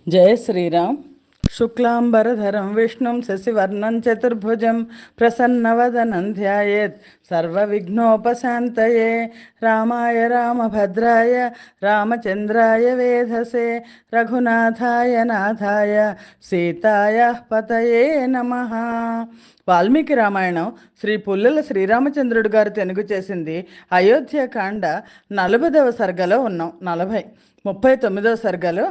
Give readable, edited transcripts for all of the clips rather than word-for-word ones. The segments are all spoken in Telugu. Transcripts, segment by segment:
జయ శ్రీరామ్. శుక్లాంబరధరం విష్ణుం శశివర్ణం చతుర్భుజం ప్రసన్నవదనం ధ్యాయేత్ సర్వవిఘ్నోపశాంతయే. రామాయ రామభద్రాయ రామచంద్రాయ వేధసే రఘునాథాయ నాథాయ సీతాయ పతయే నమః. వాల్మీకి రామాయణం శ్రీ పుల్లల శ్రీరామచంద్రుడు గారు తెనుగు చేసింది. అయోధ్యకాండ 40వ సర్గలో ఉన్నాం. 39వ సర్గలో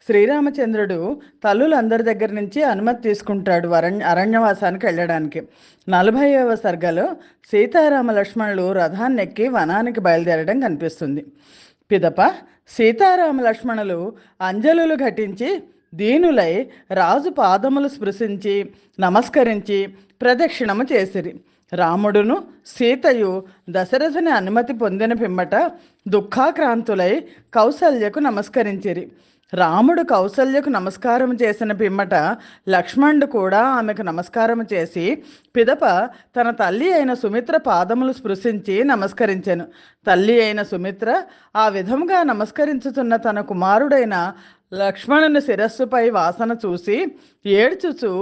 శ్రీరామచంద్రుడు తల్లులందరి దగ్గర నుంచి అనుమతి తీసుకుంటాడు అరణ్యవాసానికి వెళ్ళడానికి. 40వ సర్గలో సీతారామ లక్ష్మణులు రథాన్ని ఎక్కి వనానికి బయలుదేరడం కనిపిస్తుంది. పిదప సీతారామ లక్ష్మణులు అంజలులు ఘటించి దీనులై రాజు పాదములు స్పృశించి నమస్కరించి ప్రదక్షిణము చేసిరి. రాముడును సీతయు దశరథుని అనుమతి పొందిన పిమ్మట దుఃఖాక్రాంతులై కౌసల్యకు నమస్కరించిరి. రాముడు కౌసల్యకు నమస్కారం చేసిన పిమ్మట లక్ష్మణుడు కూడా ఆమెకు నమస్కారం చేసి పిదప తన తల్లి అయిన సుమిత్ర పాదములు స్పృశించి నమస్కరించెను. తల్లి అయిన సుమిత్ర ఆ విధముగా నమస్కరించుతున్న తన కుమారుడైన లక్ష్మణుని శిరస్సుపై వాసన చూసి ఏడ్చుచు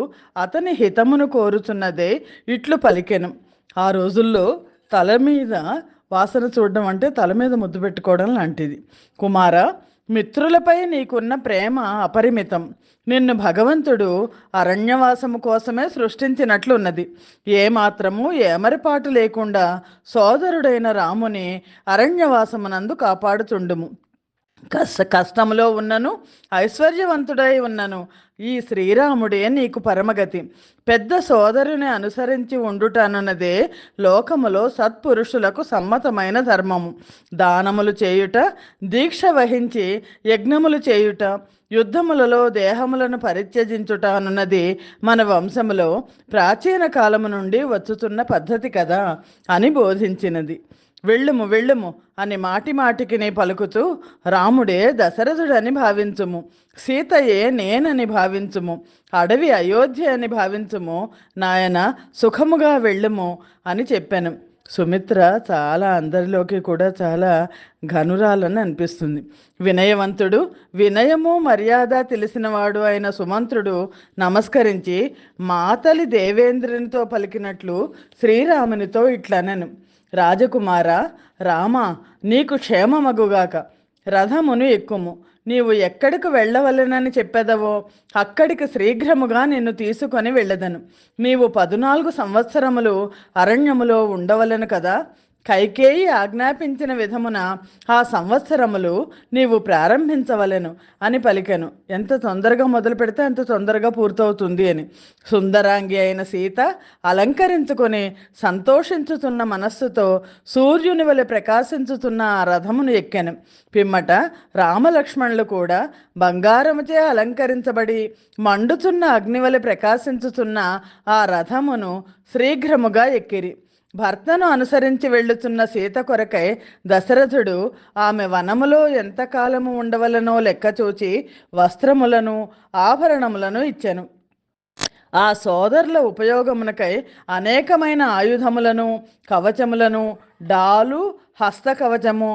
అతని హితమును కోరుచున్నదే ఇట్లు పలికెను. ఆ రోజుల్లో తల మీద వాసన చూడడం అంటే తల మీద ముద్దు పెట్టుకోవడం లాంటిది. కుమార, మిత్రులపై నీకున్న ప్రేమ అపరిమితం. నిన్ను భగవంతుడు అరణ్యవాసము కోసమే సృష్టించినట్లున్నది. ఏమాత్రము ఏమరిపాటు లేకుండా సోదరుడైన రాముని అరణ్యవాసమునందు కాపాడుచుండుము. కష్టములో ఉన్నను ఐశ్వర్యవంతుడై ఉన్నను ఈ శ్రీరాముడే నీకు పరమగతి. పెద్ద సోదరుని అనుసరించి ఉండుటనున్నదే లోకములో సత్పురుషులకు సమ్మతమైన ధర్మము. దానములు చేయుట, దీక్ష వహించి యజ్ఞములు చేయుట, యుద్ధములలో దేహములను పరిత్యజించుట అనున్నది మన వంశములో ప్రాచీన కాలము నుండి వచ్చుతున్న పద్ధతి కదా అని బోధించినది. వెళ్ళుము వెళ్ళుము అని మాటి మాటికి నీ పలుకుతూ రాముడే దశరథుడని భావించుము, సీతయే నేనని భావించుము, అడవి అయోధ్య అని భావించుము, నాయన సుఖముగా వెళ్ళుము అని చెప్పాను. సుమిత్ర చాలా అందరిలోకి కూడా చాలా ఘనురాలని అనిపిస్తుంది. వినయవంతుడు, వినయము మర్యాద తెలిసినవాడు అయిన సుమంత్రుడు నమస్కరించి మాతలి దేవేంద్రునితో పలికినట్లు శ్రీరామునితో ఇట్లనెను. రాజకుమార రామ, నీకు క్షేమమగుగాక. రథమును ఎక్కుము. నీవు ఎక్కడికి వెళ్ళవలెనని చెప్పెదవో అక్కడికి శీఘ్రముగా నిన్ను తీసుకొని వెళ్ళదను. నీవు 14 సంవత్సరములు అరణ్యములో ఉండవలెను కదా. కైకేయి ఆజ్ఞాపించిన విధమున ఆ సంవత్సరములు నీవు ప్రారంభించవలెను అని పలికెను. ఎంత తొందరగా మొదలు పెడితే అంత తొందరగా పూర్తవుతుంది అని. సుందరాంగి అయిన సీత అలంకరించుకొని సంతోషించుతున్న మనస్సుతో సూర్యుని వలె ప్రకాశించుతున్న ఆ రథమును ఎక్కెను. పిమ్మట రామలక్ష్మణులు కూడా బంగారముచే అలంకరించబడి మండుచున్న అగ్నివలె ప్రకాశించుతున్న ఆ రథమును శీఘ్రముగా ఎక్కిరి. భర్తను అనుసరించి వెళ్ళుచున్న సీత కొరకై దశరథుడు ఆమె వనములో ఎంతకాలము ఉండవలనో లెక్క చూచి వస్త్రములను ఆభరణములను ఇచ్చెను. ఆ సోదరుల ఉపయోగమునకై అనేకమైన ఆయుధములను, కవచములను, డాలు, హస్తకవచము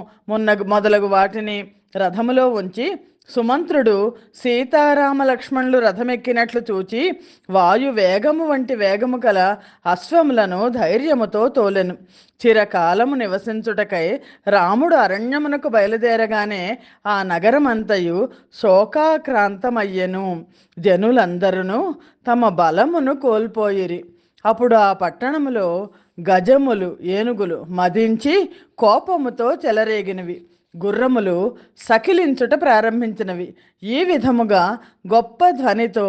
మొదలగు వాటిని రథములో ఉంచి సుమంత్రుడు సీతారామ లక్ష్మణులు రథమెక్కినట్లు చూచి వాయు వేగము వంటి వేగము గల అశ్వములను ధైర్యముతో తోలెను. చిరకాలము నివసించుటకై రాముడు అరణ్యమునకు బయలుదేరగానే ఆ నగరమంతయు శోకాక్రాంతమయ్యెను. జనులందరూ తమ బలమును కోల్పోయిరి. అప్పుడు ఆ పట్టణములో గజములు, ఏనుగులు మదించి కోపముతో చెలరేగినవి. గుర్రములు సకిలించుట ప్రారంభించినవి. ఈ విధముగా గొప్ప ధ్వనితో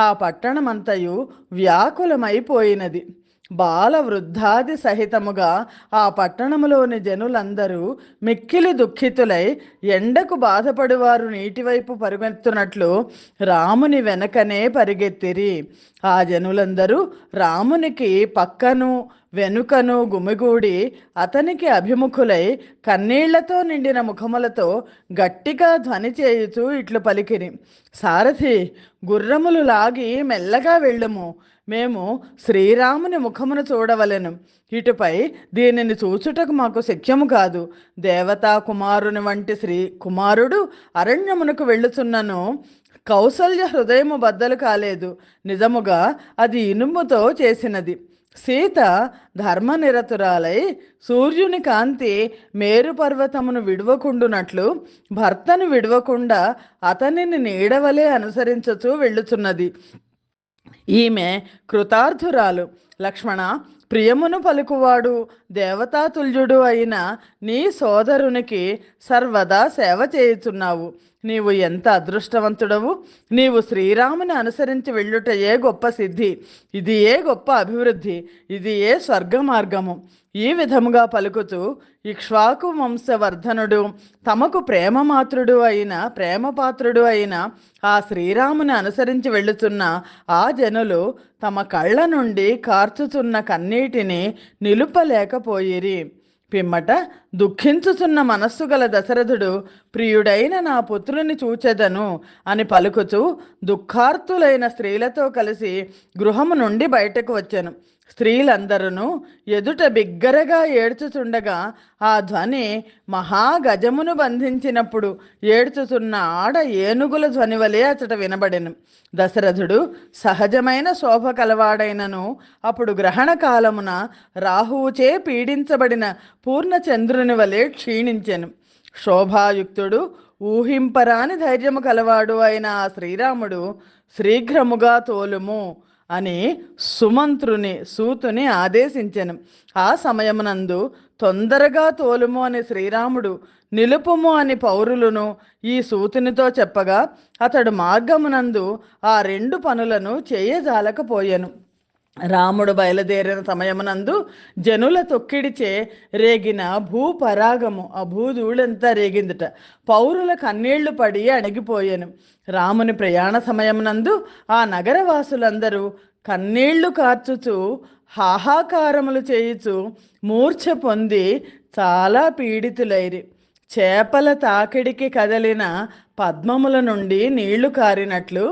ఆ పట్టణమంతయు వ్యాకులమైపోయినది. బాల వృద్ధాది సహితముగా ఆ పట్టణములోని జనులందరూ మిక్కిలి దుఃఖితులై ఎండకు బాధపడువారు నీటివైపు పరుగెత్తునట్లు రాముని వెనకనే పరిగెత్తిరి. ఆ జనులందరూ రామునికి పక్కను వెనుకను గుమిగూడి అతనికి అభిముఖులై కన్నీళ్లతో నిండిన ముఖములతో గట్టిగా ధ్వని చేయుచూ ఇట్లు పలికిరి. సారథి, గుర్రములు లాగి మెల్లగా వెళ్ళుము. మేము శ్రీరాముని ముఖమును చూడవలెను. ఇటుపై దీనిని చూచుటకు మాకు శక్యము కాదు. దేవతా కుమారుని వంటి శ్రీ కుమారుడు అరణ్యమునకు వెళ్ళుచున్నను కౌసల్య హృదయము బద్దలు కాలేదు. నిజముగా అది ఇనుముతో చేసినది. సీత ధర్మనిరతురాలై సూర్యుని కాంతి మేరు పర్వతమును విడవకుండునట్లు భర్తను విడవకుండా అతనిని నీడవలే అనుసరించుచూ వెళ్ళుచున్నది. ఈమె కృతార్థురాలు. లక్ష్మణ, ప్రియమును పలుకువాడు దేవతాతుల్యుడు అయిన నీ సోదరునికి సర్వదా సేవ చేయుచున్నావు. నీవు ఎంత అదృష్టవంతుడవు. నీవు శ్రీరాముని అనుసరించి వెళ్ళుటయే గొప్ప సిద్ధి. ఇది ఏ గొప్ప అభివృద్ధి. ఇది ఏ స్వర్గ మార్గము. ఈ విధముగా పలుకుతూ ఇక్ష్వాకు వంశవర్ధనుడు, తమకు ప్రేమమాత్రుడు అయిన ప్రేమపాత్రుడు అయిన ఆ శ్రీరాముని అనుసరించి వెళ్ళుతున్న ఆ జనులు తమ కళ్ళ నుండి కార్చుచున్న కన్నీటిని నిలుపలేకపోయిరి. పిమ్మట దుఃఖించుచున్న మనస్సు గల దశరథుడు, ప్రియుడైన నా పుత్రుని చూచెదను అని పలుకుతూ దుఃఖార్తులైన స్త్రీలతో కలిసి గృహము నుండి బయటకు వచ్చెను. స్త్రీలందరూ ఎదుట బిగ్గరగా ఏడ్చుచుండగా ఆ ధ్వని మహాగజమును బంధించినప్పుడు ఏడ్చుతున్న ఆడ ఏనుగుల ధ్వని వలె అచట వినబడెను. దశరథుడు సహజమైన శోభ కలవాడైనను అప్పుడు గ్రహణ కాలమున రాహువుచే పీడించబడిన పూర్ణచంద్రుని వలె క్షీణించెను. శోభాయుక్తుడు, ఊహింపరాని ధైర్యము కలవాడు అయిన ఆ శ్రీరాముడు శీఘ్రముగా తోలుము అని సూతుని ఆదేశించెను. ఆ సమయమునందు తొందరగా తోలుము అని శ్రీరాముడు, నిలుపుము అని పౌరులను ఈ సూతునితో చెప్పగా అతడు మార్గమునందు ఆ రెండు పనులను చేయజాలకపోయెను. రాముడు బయలుదేరిన సమయమునందు జనుల తొక్కిడిచే రేగిన భూపరాగము, ఆ భూధూళంతా రేగిందిట. పౌరుల కన్నీళ్లు పడి అణిగిపోయాను. రాముని ప్రయాణ సమయమునందు ఆ నగరవాసులందరూ కన్నీళ్లు కార్చుచు హాహాకారములు చేయుచు మూర్ఛ పొంది చాలా పీడితులైరి. చేపల తాకిడికి కదలిన పద్మముల నుండి నీళ్లు కారినట్లు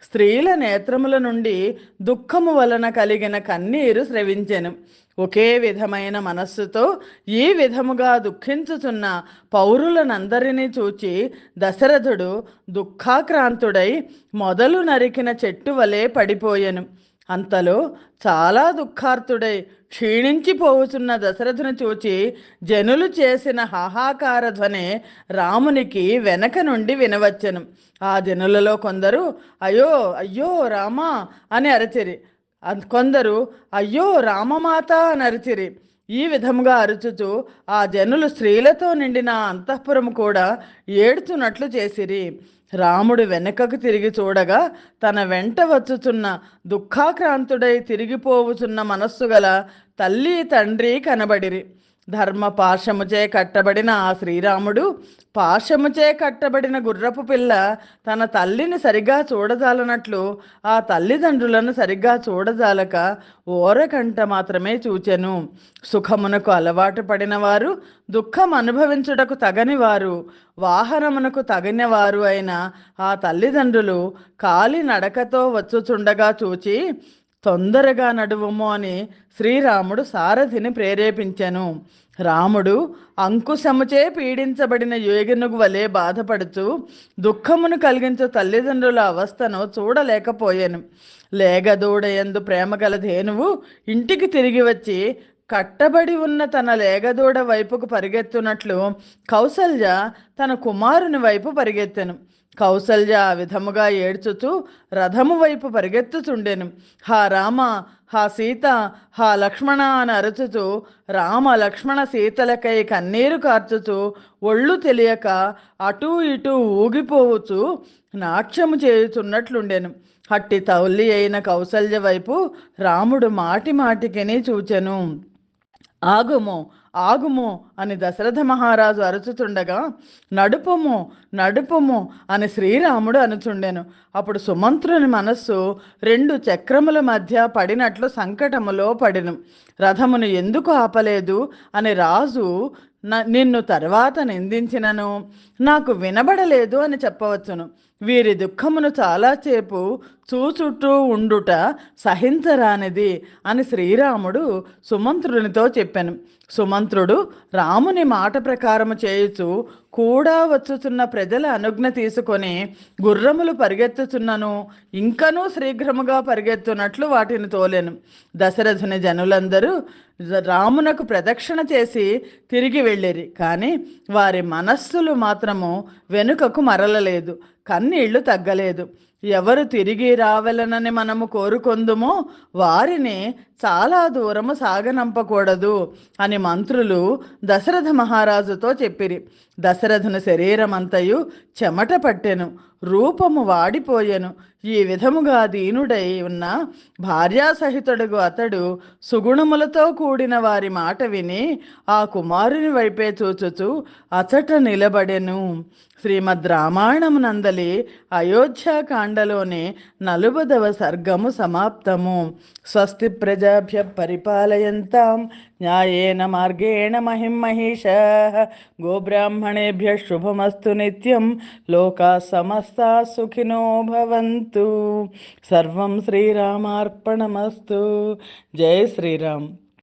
స్త్రీల నేత్రముల నుండి దుఃఖము వలన కలిగిన కన్నీరు స్రవించెను. ఒకే విధమైన మనస్సుతో ఈ విధముగా దుఃఖించుచున్న పౌరులనందరినీ చూచి దశరథుడు దుఃఖాక్రాంతుడై మొదలు నరికిన చెట్టు వలె పడిపోయెను. అంతలో చాలా దుఃఖార్తుడై క్షీణించిపోవుచున్న దశరథుని చూచి జనులు చేసిన హాహాకార ధ్వని రామునికి వెనక నుండి వినవచ్చెను. ఆ జనులలో కొందరు అయ్యో అయ్యో రామా అని అరచిరి. కొందరు అయ్యో రామమాత అని అరిచిరి. ఈ విధముగా అరుచుచు ఆ జనులు స్త్రీలతో నిండిన అంతఃపురము కూడా ఏడ్చునట్లు చేసిరి. రాముడు వెనుకకు తిరిగి చూడగా తన వెంట వచ్చుచున్న దుఃఖాక్రాంతుడై తిరిగిపోవుచున్న మనస్సు గల తల్లి తండ్రి కనబడిరి. ధర్మ పాశముచే కట్టబడిన ఆ శ్రీరాముడు పాశముచే కట్టబడిన గుర్రపు పిల్ల తన తల్లిని సరిగా చూడజాలనట్లు ఆ తల్లిదండ్రులను సరిగ్గా చూడజాలక ఓరకంట మాత్రమే చూచెను. సుఖమునకు అలవాటు పడిన వారు, దుఃఖం అనుభవించుటకు తగని వారు, వాహనమునకు తగినవారు అయిన ఆ తల్లిదండ్రులు కాలి నడకతో వచ్చుచుండగా చూచి తొందరగా నడువుము అని శ్రీరాముడు సారథిని ప్రేరేపించెను. రాముడు అంకుశముచే పీడించబడిన ఏనుగు వలె బాధపడుచు దుఃఖమును కలిగించు తల్లిదండ్రుల అవస్థను చూడలేకపోయాను. లేగదూడయందు ప్రేమగల ధేనువు ఇంటికి తిరిగి వచ్చి కట్టబడి ఉన్న తన లేగదూడ వైపుకు పరిగెత్తునట్లు కౌసల్య తన కుమారుని వైపు పరిగెత్తెను. కౌసల్య ఆ విధముగా ఏడ్చుచు రథము వైపు పరిగెత్తుచుండెను. హా రామ, హా సీత, హా లక్ష్మణ అని అరుచుచు రామ లక్ష్మణ సీతలకై కన్నీరు కార్చుచు ఒళ్ళు తెలియక అటూ ఇటూ ఊగిపోవచ్చు నాట్యము చేయుచున్నట్లుండెను. హట్టి తల్లి అయిన కౌసల్య వైపు రాముడు మాటి మాటికిని చూచెను. ఆగుము ఆగుము అని దశరథ మహారాజు అరుచుతుండగా నడుపుము నడుపుము అని శ్రీరాముడు అనుచుండెను. అప్పుడు సుమంత్రుని మనస్సు రెండు చక్రముల మధ్య పడినట్లు సంకటములో పడెను. రథమును ఎందుకు ఆపలేదు అని రాజు నిన్ను తర్వాత నిందించినను నాకు వినబడలేదు అని చెప్పవచ్చును. వీరి దుఃఖమును చాలాసేపు చూచుటూ ఉండుట సహించరానిది అని శ్రీరాముడు సుమంత్రునితో చెప్పాను. సుమంత్రుడు రాముని మాట ప్రకారము చేయుచు కూడా వచ్చుచున్న ప్రజల అనుజ్ఞ తీసుకొని గుర్రములు పరిగెత్తుచున్నను ఇంకనూ శీఘ్రముగా పరిగెత్తునట్లు వాటిని తోలెను. దశరథుని జనులందరూ రామునకు ప్రదక్షిణ చేసి తిరిగి వెళ్ళిరి. కానీ వారి మనస్సులు మాత్రము వెనుకకు మరలలేదు, కన్నీళ్లు తగ్గలేదు. ఎవరు తిరిగి రావాలనని మనము కోరుకొందుమో వారిని చాలా దూరము సాగనంపకూడదు అని మంత్రులు దశరథ మహారాజుతో చెప్పిరి. దశరథుని శరీరమంతయు చెమట పట్టెను, రూపము వాడిపోయెను. ఈ విధముగా దీనుడై ఉన్న భార్యాసహితుడుగు అతడు సుగుణములతో కూడిన వారి మాట విని ఆ కుమారుని వైపే చూచుచు అచట నిలబడెను. శ్రీమద్ రామాయణమునందలి అయోధ్యాకాండలోని 40వ సర్గము సమాప్తము. స్వస్తి ప్రజాభ్య పరిపాలయంతాం న్యాయేన మార్గేణ మహిం మహిషాః గోబ్రాహ్మణేభ్య శుభమస్తు నిత్యం. లోకా సమస్తా సుఖినో భవంతు. సర్వం శ్రీరామార్పణమస్తు. జై శ్రీరామ్.